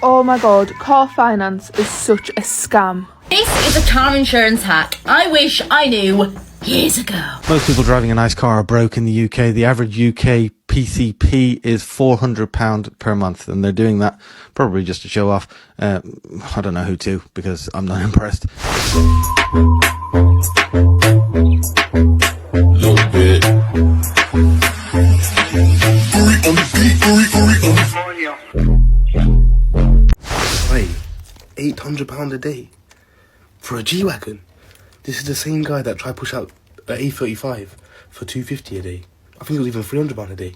Oh my god, car finance is such a scam. This is a car insurance hack I wish I knew years ago. Most people driving a nice car are broke in the UK. The average UK PCP is £400 per month, and they're doing that probably just to show off. I don't know who to, because I'm not impressed. Little bit. Wait, £800 a day for a G-Wagon? This is the same guy that tried to push out an A35 for £250 a day. I think it was even £300 a day.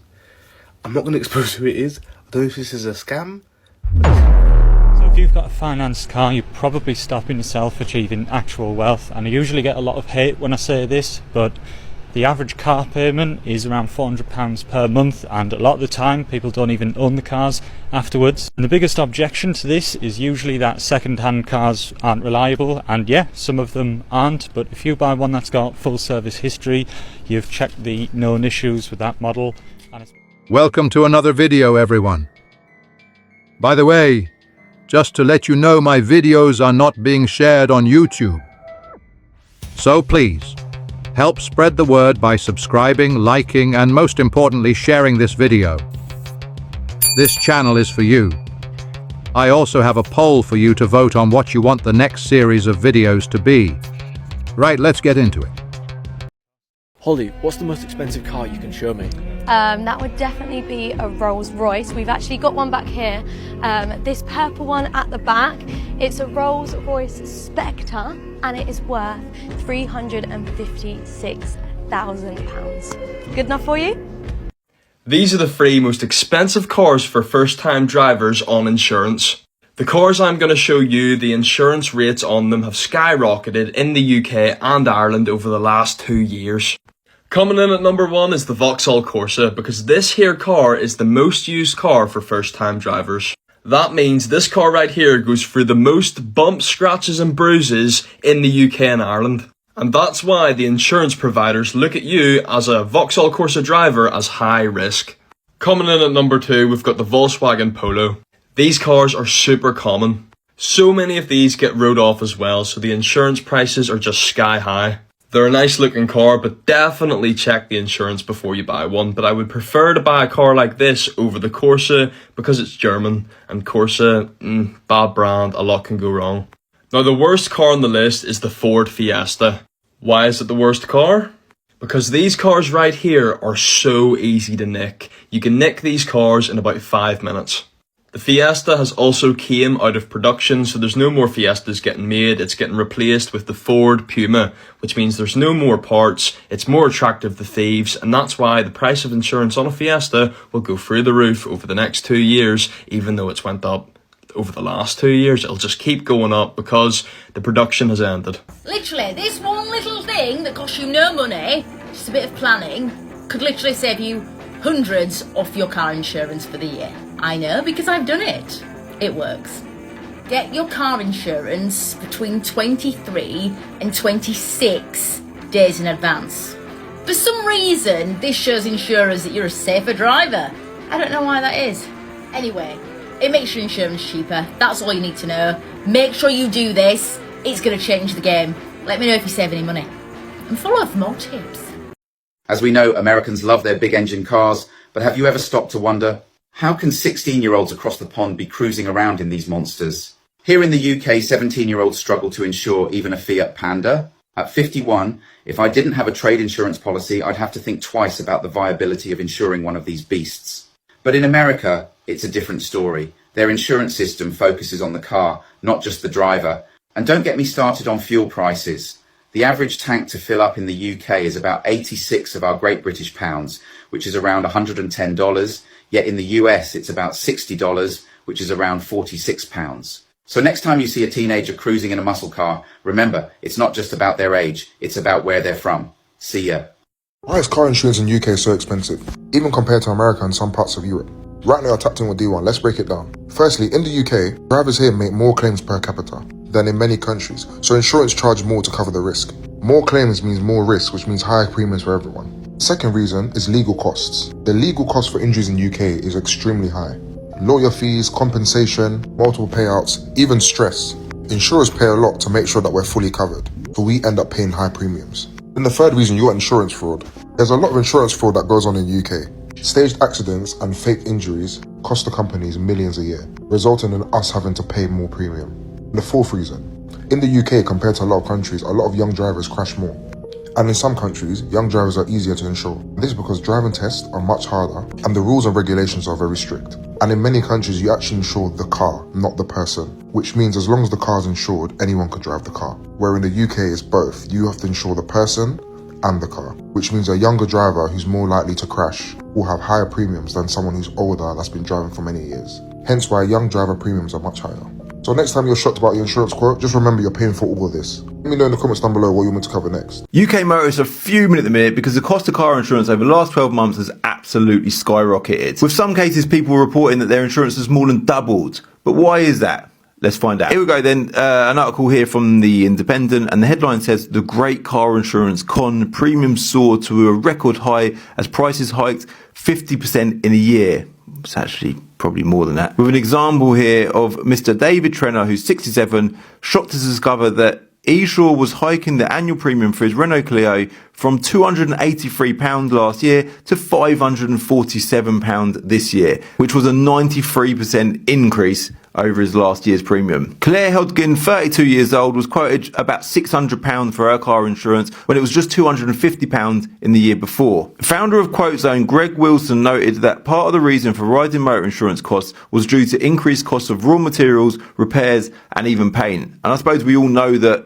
I'm not going to expose who it is. I don't know if this is a scam. So if you've got a financed car, you're probably stopping yourself achieving actual wealth. And I usually get a lot of hate when I say this, but the average car payment is around £400 per month, and a lot of the time people don't even own the cars afterwards. And the biggest objection to this is usually that second-hand cars aren't reliable, and yeah, some of them aren't, but if you buy one that's got full service history, you've checked the known issues with that model. And it's Welcome to another video, everyone. By the way, just to let you know, my videos are not being shared on YouTube. So please, help spread the word by subscribing, liking, and most importantly, sharing this video. This channel is for you. I also have a poll for you to vote on what you want the next series of videos to be. Right, let's get into it. Holly, what's the most expensive car you can show me? That would definitely be a Rolls Royce. We've actually got one back here. This purple one at the back, it's a Rolls Royce Spectre, and it is worth £356,000. Good enough for you? These are the 3 most expensive cars for first-time drivers on insurance. The cars I'm going to show you, the insurance rates on them have skyrocketed in the UK and Ireland over the last 2 years. Coming in at number 1 is the Vauxhall Corsa, because this here car is the most used car for first-time drivers. That means this car right here goes through the most bumps, scratches and bruises in the UK and Ireland. And that's why the insurance providers look at you as a Vauxhall Corsa driver as high risk. Coming in at number 2, we've got the Volkswagen Polo. These cars are super common. So many of these get wrote off as well, so the insurance prices are just sky high. They're a nice looking car, but definitely check the insurance before you buy one. But I would prefer to buy a car like this over the Corsa because it's German, and Corsa, bad brand, a lot can go wrong. Now the worst car on the list is the Ford Fiesta. Why is it the worst car? Because these cars right here are so easy to nick. You can nick these cars in about 5 minutes. The Fiesta has also came out of production, so there's no more Fiestas getting made. It's getting replaced with the Ford Puma, which means there's no more parts. It's more attractive to thieves, and that's why the price of insurance on a Fiesta will go through the roof over the next 2 years, even though it's went up over the last 2 years. It'll just keep going up because the production has ended. Literally, this one little thing that costs you no money, just a bit of planning, could literally save you hundreds off your car insurance for the year. I know, because I've done it. It works. Get your car insurance between 23 and 26 days in advance. For some reason, this shows insurers that you're a safer driver. I don't know why that is. Anyway, it makes your insurance cheaper. That's all you need to know. Make sure you do this. It's going to change the game. Let me know if you save any money. And follow for more tips. As we know, Americans love their big engine cars, but have you ever stopped to wonder, how can 16-year-olds across the pond be cruising around in these monsters? Here in the UK, 17-year-olds struggle to insure even a Fiat Panda. At 51, if I didn't have a trade insurance policy, I'd have to think twice about the viability of insuring one of these beasts. But in America, it's a different story. Their insurance system focuses on the car, not just the driver. And don't get me started on fuel prices. The average tank to fill up in the UK is about 86 of our Great British pounds, which is around $110, yet in the US it's about $60, which is around £46. So next time you see a teenager cruising in a muscle car, remember, it's not just about their age, it's about where they're from. See ya. Why is car insurance in the UK so expensive, even compared to America and some parts of Europe? Right now I tapped in with D1, let's break it down. Firstly, in the UK, drivers here make more claims per capita than in many countries, so insurance charges more to cover the risk. More claims means more risk, which means higher premiums for everyone. Second reason is legal costs. The legal cost for injuries in the UK is extremely high. Lawyer fees, compensation, multiple payouts, even stress. Insurers pay a lot to make sure that we're fully covered, but we end up paying high premiums. Then the third reason, you got insurance fraud. There's a lot of insurance fraud that goes on in the UK. Staged accidents and fake injuries cost the companies millions a year, resulting in us having to pay more premium. And the fourth reason, in the UK compared to a lot of countries, a lot of young drivers crash more. And in some countries, young drivers are easier to insure. This is because driving tests are much harder and the rules and regulations are very strict. And in many countries, you actually insure the car, not the person, which means as long as the car is insured, anyone can drive the car. Where in the UK, it's both. You have to insure the person and the car, which means a younger driver who's more likely to crash will have higher premiums than someone who's older that's been driving for many years. Hence why young driver premiums are much higher. So next time you're shocked about your insurance quote, just remember you're paying for all of this. Let me know in the comments down below what you want me to cover next. UK motorists are fuming at the minute because the cost of car insurance over the last 12 months has absolutely skyrocketed. With some cases people reporting that their insurance has more than doubled. But why is that? Let's find out. Here we go then, an article here from The Independent, and the headline says, "The Great Car Insurance Con, premiums soar to a record high as prices hiked 50% in a year." It's actually probably more than that. With an example here of Mr. David Trenner, who's 67, shocked to discover that Eshaw was hiking the annual premium for his Renault Clio from £283 last year to £547 this year, which was a 93% increase over his last year's premium. Claire Hodgkin, 32 years old, was quoted about £600 for her car insurance when it was just £250 in the year before. Founder of Quote Zone, Greg Wilson, noted that part of the reason for rising motor insurance costs was due to increased costs of raw materials, repairs and even paint. And I suppose we all know that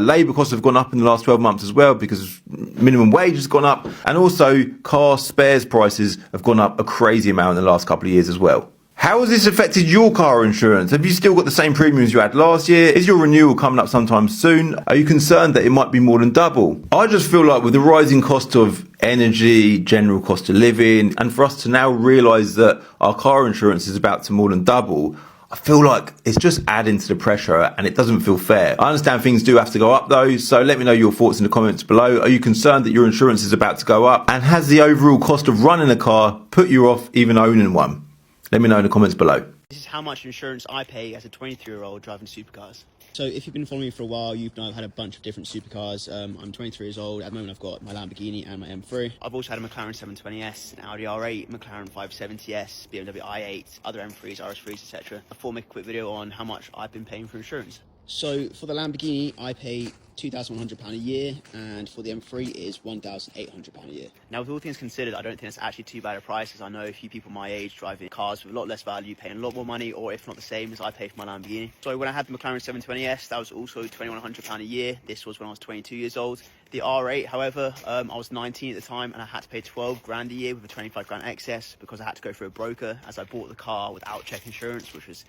labour costs have gone up in the last 12 months as well because minimum wage has gone up, and also car spares prices have gone up a crazy amount in the last couple of years as well. How has this affected your car insurance? Have you still got the same premiums you had last year? Is your renewal coming up sometime soon? Are you concerned that it might be more than double? I just feel like with the rising cost of energy, general cost of living, and for us to now realise that our car insurance is about to more than double, I feel like it's just adding to the pressure and it doesn't feel fair. I understand things do have to go up though, so let me know your thoughts in the comments below. Are you concerned that your insurance is about to go up? And has the overall cost of running a car put you off even owning one? Let me know in the comments below. This is how much insurance I pay as a 23-year-old driving supercars. So if you've been following me for a while, you've know I've had a bunch of different supercars. I'm 23 years old. At the moment I've got my Lamborghini and my M3. I've also had a McLaren 720S, an Audi R8, McLaren 570S, BMW i8, other M3s, RS3s, etc. I thought I'd make a quick video on how much I've been paying for insurance. So for the Lamborghini, I pay £2,100 a year, and for the M3 it is £1,800 a year. Now, with all things considered, I don't think it's actually too bad a price, as I know a few people my age driving cars with a lot less value, paying a lot more money, or if not the same as I pay for my Lamborghini. So when I had the McLaren 720S, that was also £2,100 a year. This was when I was 22 years old. The R8, however, I was 19 at the time, and I had to pay 12 grand a year with a 25 grand excess because I had to go through a broker, as I bought the car without check insurance, which was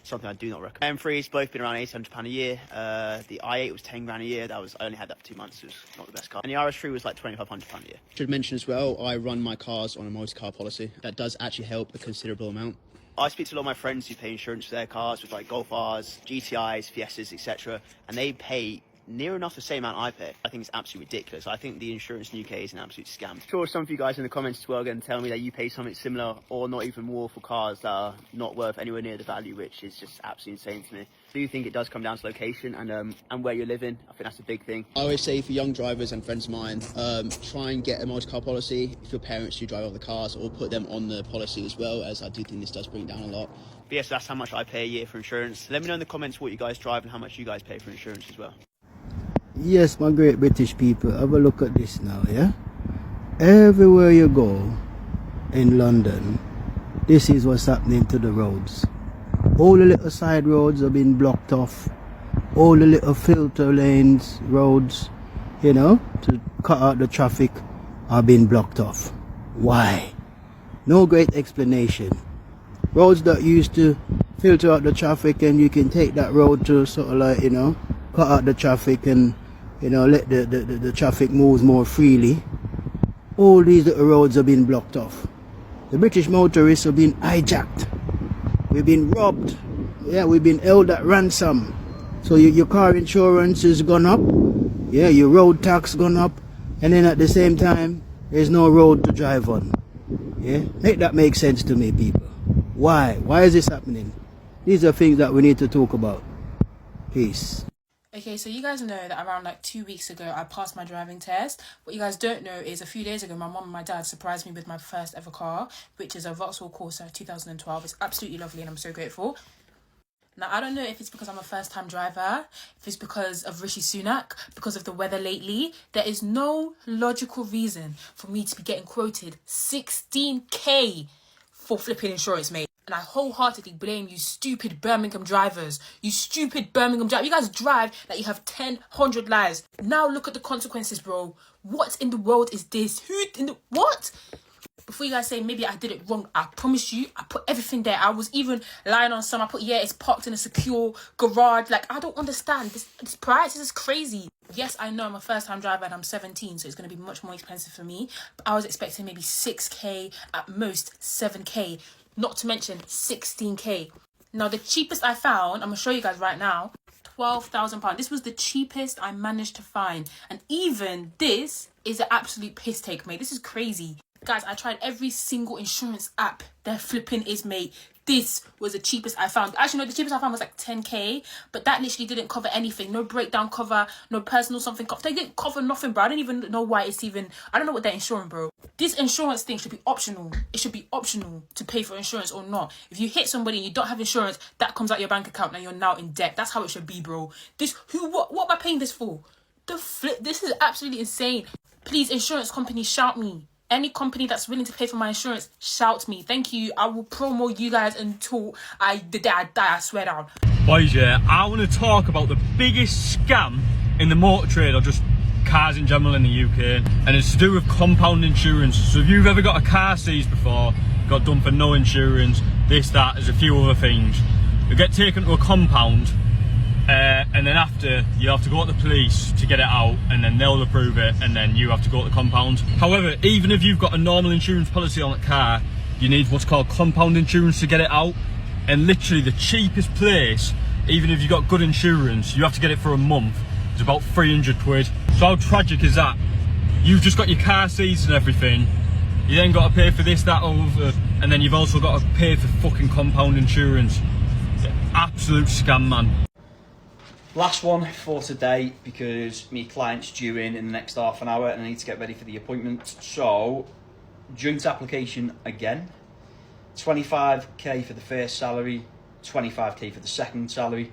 something I do not recommend. M3's both been around £800 a year. The i8 was 10 grand a year. I only had that for 2 months. It was not the best car. And the RS3 was like £2,500 a year. Should mention as well, I run my cars on a multi-car policy. That does actually help a considerable amount. I speak to a lot of my friends who pay insurance for their cars with like Golf Rs, GTIs, Fiestas, etc. And they pay near enough the same amount I pay. I think it's absolutely ridiculous. I think the insurance in the UK is an absolute scam. I'm sure some of you guys in the comments as well are going to tell me that you pay something similar or not even more for cars that are not worth anywhere near the value, which is just absolutely insane to me. Do you think it does come down to location and where you're living? I think that's a big thing. I always say for young drivers and friends of mine, try and get a multi-car policy if your parents do drive other cars, or put them on the policy as well, as I do think this does bring it down a lot. But yes, that's how much I pay a year for insurance. Let me know in the comments what you guys drive and how much you guys pay for insurance as well. Yes, my great British people, have a look at this now, yeah? Everywhere you go in London, this is what's happening to the roads. All the little side roads have been blocked off. All the little filter lanes, roads, you know, to cut out the traffic, are being blocked off. Why? No great explanation. Roads that used to filter out the traffic, and you can take that road to sort of like, you know, cut out the traffic and, you know, let the traffic move more freely. All these little roads have been blocked off. The British motorists have been hijacked. We've been robbed. Yeah, we've been held at ransom. So your car insurance has gone up. Yeah, your road tax gone up. And then at the same time, there's no road to drive on. Yeah, make that make sense to me, people. Why? Why is this happening? These are things that we need to talk about. Peace. Okay, so you guys know that around like 2 weeks ago, I passed my driving test. What you guys don't know is a few days ago, my mum and my dad surprised me with my first ever car, which is a Vauxhall Corsa 2012. It's absolutely lovely and I'm so grateful. Now, I don't know if it's because I'm a first-time driver, if it's because of Rishi Sunak, because of the weather lately. There is no logical reason for me to be getting quoted 16k for flipping insurance, mate. And I wholeheartedly blame you stupid Birmingham drivers. You stupid Birmingham drivers. You guys drive like you have 100 lives. Now look at the consequences, bro. What in the world is this? What? Before you guys say maybe I did it wrong, I promise you, I put everything there. I was even lying on some. I put, yeah, it's parked in a secure garage. Like, I don't understand. This price is crazy. Yes, I know I'm a first-time driver and I'm 17, so it's going to be much more expensive for me. But I was expecting maybe 6k, at most 7k. Not to mention 16k. Now, the cheapest I found, I'm going to show you guys right now, £12,000. This was the cheapest I managed to find. And even this is an absolute piss take, mate. This is crazy. Guys, I tried every single insurance app there flipping is, mate. This was the cheapest I found. Actually, no, the cheapest I found was like 10k, but that literally didn't cover anything. No breakdown cover, no personal something cover. They didn't cover nothing, bro. I don't even know why it's even, I don't know what they're insuring, bro. This insurance thing should be optional. It should be optional to pay for insurance or not. If you hit somebody and you don't have insurance, that comes out your bank account and you're now in debt. That's how it should be, bro. What am I paying this for? This is absolutely insane. Please, insurance companies, shout me. Any company that's willing to pay for my insurance, shout me. Thank you. I will promo you guys until I die, I swear down. Boys, yeah, I want to talk about the biggest scam in the motor trade, or just cars in general in the UK, and it's to do with compound insurance. So if you've ever got a car seized before, got done for no insurance, this, that, there's a few other things. You get taken to a compound, and then after, you have to go to the police to get it out, and then they'll approve it, and then you have to go to the compound. However, even if you've got a normal insurance policy on the car, you need what's called compound insurance to get it out. And literally the cheapest place, even if you've got good insurance, you have to get it for a month. It's about 300 quid. So how tragic is that? You've just got your car seats and everything. You then got to pay for this, that, over, and then you've also got to pay for fucking compound insurance. Absolute scam, man. Last one for today, because my client's due in the next half an hour and I need to get ready for the appointment. So, joint application again. 25k for the first salary, 25k for the second salary.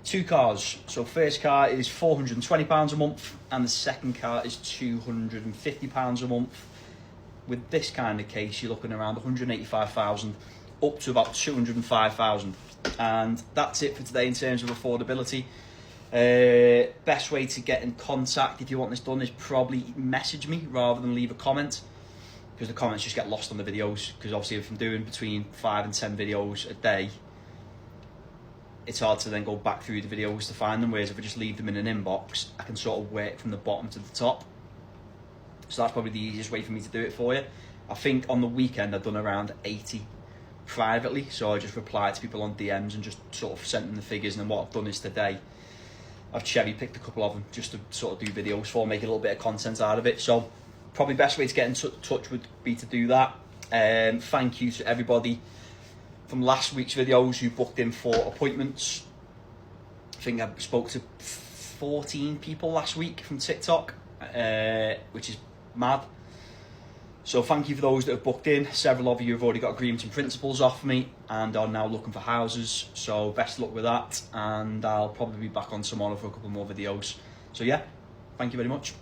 2 cars. So first car is £420 a month and the second car is £250 a month. With this kind of case, you're looking around 185,000 up to about 205,000. And that's it for today in terms of affordability. Best way to get in contact if you want this done is probably message me rather than leave a comment, because the comments just get lost on the videos. Because obviously if I'm doing between 5 and 10 videos a day, it's hard to then go back through the videos to find them, whereas if I just leave them in an inbox, I can sort of work from the bottom to the top. So that's probably the easiest way for me to do it for you. I think on the weekend I've done around 80 privately, so I just replied to people on DMs and just sort of sent them the figures. And then what I've done is today I've cherry picked a couple of them just to sort of do videos for, make a little bit of content out of it. So probably best way to get in touch would be to do that. Thank you to everybody from last week's videos who booked in for appointments. I think I spoke to 14 people last week from TikTok, which is mad. So thank you for those that have booked in. Several of you have already got agreements and principles off me and are now looking for houses. So best of luck with that, and I'll probably be back on tomorrow for a couple more videos. So yeah, thank you very much.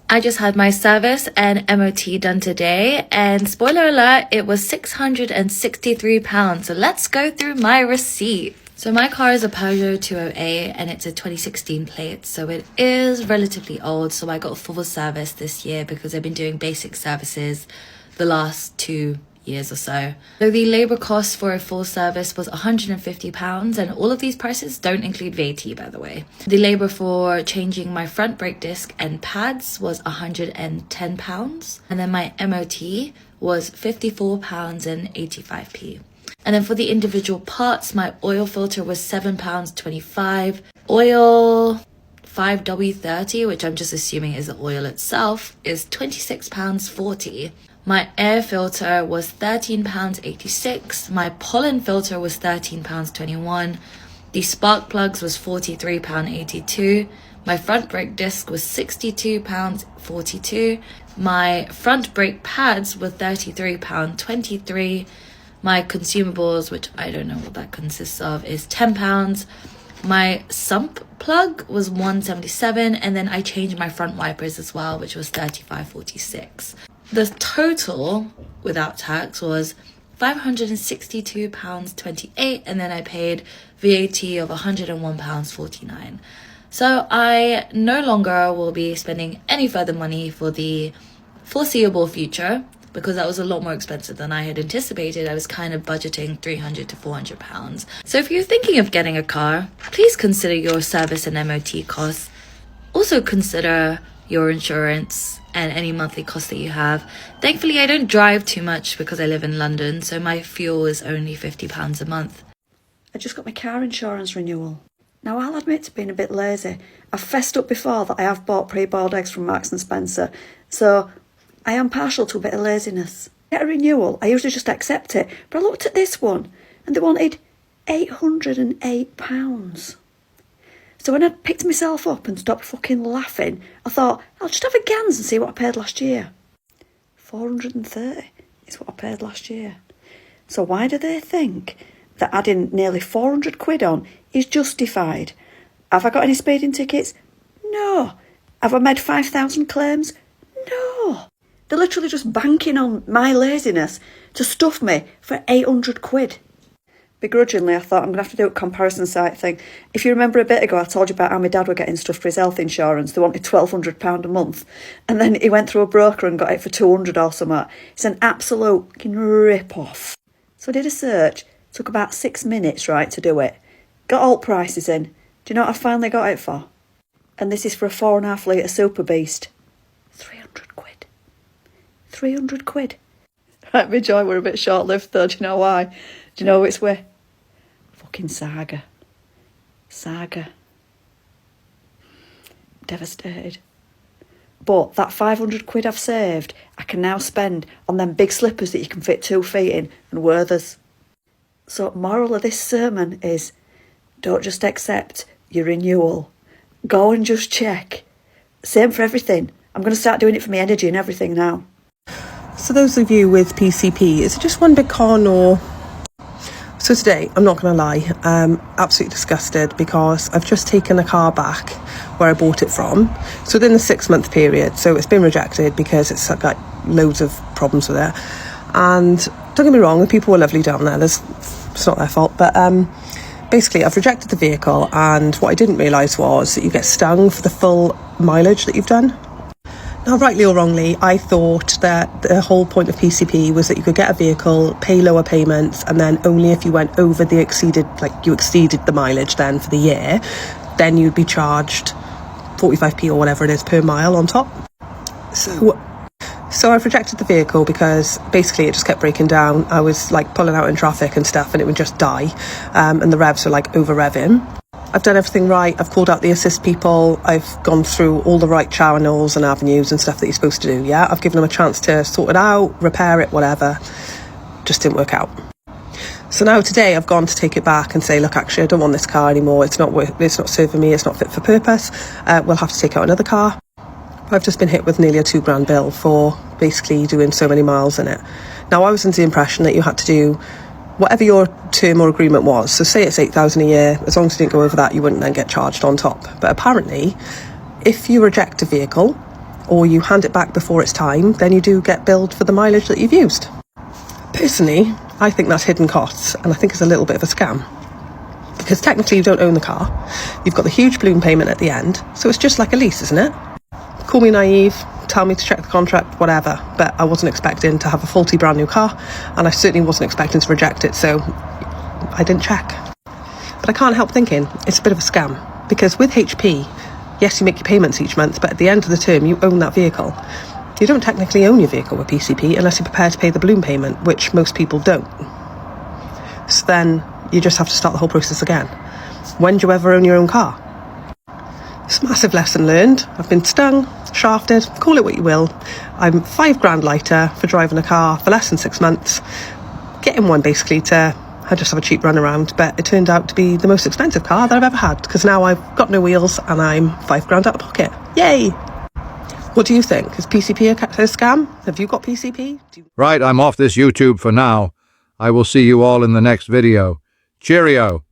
I just had my service and MOT done today, and spoiler alert, it was £663. So let's go through my receipt. So my car is a Peugeot 208 and it's a 2016 plate, so it is relatively old. So I got a full service this year because I've been doing basic services the last 2 years or so. So the labour cost for a full service was £150, and all of these prices don't include VAT, by the way. The labour for changing my front brake disc and pads was £110, and then my MOT was £54.85. And then for the individual parts, my oil filter was £7.25. Oil 5W30, which I'm just assuming is the oil itself, is £26.40. My air filter was £13.86. My pollen filter was £13.21. The spark plugs was £43.82. My front brake disc was £62.42. My front brake pads were £33.23. My consumables, which I don't know what that consists of, is £10. My sump plug was £177, and then I changed my front wipers as well, which was £35.46. The total without tax was £562.28, and then I paid VAT of £101.49. So I no longer will be spending any further money for the foreseeable future, because that was a lot more expensive than I had anticipated. I was kind of budgeting £300 to £400. So if you're thinking of getting a car, please consider your service and MOT costs. Also consider your insurance and any monthly costs that you have. Thankfully, I don't drive too much because I live in London, so my fuel is only £50 a month. I just got my car insurance renewal. Now, I'll admit to being a bit lazy. I've fessed up before that I have bought pre-boiled eggs from Marks & Spencer, so I am partial to a bit of laziness. Get a renewal, I usually just accept it, but I looked at this one and they wanted £808. So when I picked myself up and stopped fucking laughing, I thought, I'll just have a gans and see what I paid last year. £430 is what I paid last year. So why do they think that adding nearly £400 on is justified? Have I got any speeding tickets? No. Have I made 5,000 claims? No. They're literally just banking on my laziness to stuff me for £800. Begrudgingly, I thought I'm going to have to do a comparison site thing. If you remember a bit ago, I told you about how my dad were getting stuff for his health insurance. They wanted £1,200 a month. And then he went through a broker and got it for £200 or something. It's an absolute fucking rip-off. So I did a search. Took about 6 minutes, right, to do it. Got alt prices in. Do you know what I finally got it for? And this is for a 4.5 litre Super Beast. £300. £300. Right, my joy were a bit short-lived though. Do you know why? Do you know who it's with? Fucking Saga. Devastated. But that £500 I've saved, I can now spend on them big slippers that you can fit 2 feet in and Werthers. So moral of this sermon is, don't just accept your renewal. Go and just check. Same for everything. I'm going to start doing it for my energy and everything now. So those of you with PCP, is it just one big con or... So today, I'm not going to lie, I'm absolutely disgusted because I've just taken a car back where I bought it from. So within the 6-month period, so it's been rejected because it's got loads of problems with it. And don't get me wrong, the people were lovely down there, it's not their fault, but basically I've rejected the vehicle, and what I didn't realise was that you get stung for the full mileage that you've done. Now, rightly or wrongly, I thought that the whole point of PCP was that you could get a vehicle, pay lower payments, and then only if you went over you exceeded the mileage then for the year, then you'd be charged 45p or whatever it is per mile on top. So I've rejected the vehicle because basically it just kept breaking down. I was like pulling out in traffic and stuff and it would just die, and the revs were like over revving. I've done everything right. I've called out the assist people. I've gone through all the right channels and avenues and stuff that you're supposed to do. Yeah, I've given them a chance to sort it out, repair it, whatever. Just didn't work out. So now today I've gone to take it back and say, look, actually, I don't want this car anymore. It's not serving me. It's not fit for purpose. We'll have to take out another car. I've just been hit with nearly a £2,000 bill for basically doing so many miles in it. Now, I was under the impression that you had to do whatever your term or agreement was. So say it's £8,000 a year, as long as you didn't go over that, you wouldn't then get charged on top. But apparently, if you reject a vehicle or you hand it back before it's time, then you do get billed for the mileage that you've used. Personally, I think that's hidden costs, and I think it's a little bit of a scam. Because technically you don't own the car, you've got the huge balloon payment at the end, so it's just like a lease, isn't it? Call me naive, tell me to check the contract, whatever, but I wasn't expecting to have a faulty brand new car, and I certainly wasn't expecting to reject it, so I didn't check. But I can't help thinking it's a bit of a scam, because with HP, yes, you make your payments each month, but at the end of the term you own that vehicle. You don't technically own your vehicle with PCP unless you're prepared to pay the balloon payment, which most people don't. So then you just have to start the whole process again. When do you ever own your own car? It's a massive lesson learned. I've been stung, shafted, call it what you will. I'm £5 lighter for driving a car for less than 6 months. Getting one basically to just have a cheap run around, but it turned out to be the most expensive car that I've ever had because now I've got no wheels and I'm £5 out of pocket. Yay! What do you think? Is PCP a scam? Have you got PCP? Right, I'm off this YouTube for now. I will see you all in the next video. Cheerio!